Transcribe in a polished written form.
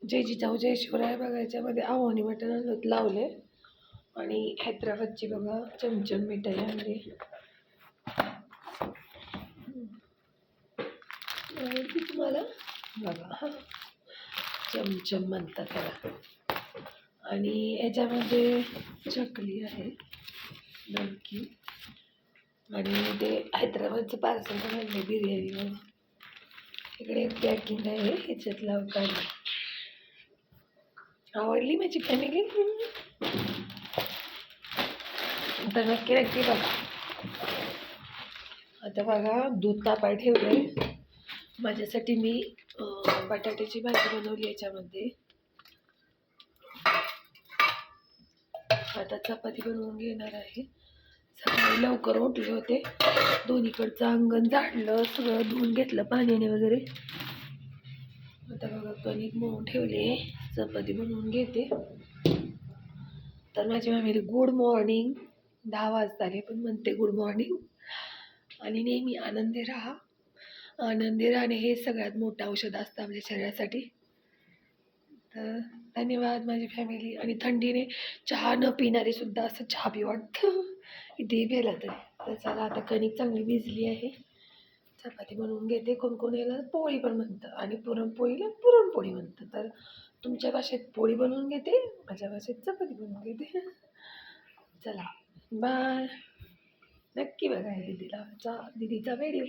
जय जिजाऊ जय शिवराय बघा, याच्यामध्ये आव्हानी मटण लावले आणि हैदराबादची बघा चमचम मिठाई आणली. ती तुम्हाला बघा हा चमचम म्हणतात त्याला. आणि याच्यामध्ये चकली आहे नमकी आणि ते हैदराबादचं पार्सल पण आणले बिर्याणी बघा. इकडे पॅकिंग आहे ह्याच्यात लाव काढली. आवडली माझी फॅमिली तर नक्की नक्की बघा. आता बघा दूध तापाय ठेवलंय माझ्यासाठी. मी बटाट्याची भाजी बनवली याच्यामध्ये. आता चपाती बनवून घेणार आहे. सकाळी लवकर उठले होते, दोन्हीकडचं अंगण झाडलं, सगळं धुवून घेतलं पाण्याने वगैरे. आता बघा कणिक मळून ठेवले, चपाती बनवून घेते. तर माझी मम्मी गुड मॉर्निंग. 10 वाजता आले पण म्हणते गुड मॉर्निंग. आणि नेहमी आनंदी राहा. आनंदी राहणे हे सगळ्यात मोठं औषध असतं आपल्या शरीरासाठी. तर धन्यवाद माझी फॅमिली. आणि थंडीने चहा न पिणारे सुद्धा असं चहा पी वाटतं कितीही पेला तरी. तर चला आता कणिक चांगली भिजली आहे, चपाती बनवून घेते. कोण याला पोळी पण म्हणतं आणि पुरणपोळीला पुरणपोळी म्हणतं. तर तुमच्या भाषेत पोळी बनवून घेते, माझ्या भाषेत चपाती बनवून घेते. चला बाय. नक्की बघा दीदीचा व्हिडिओ.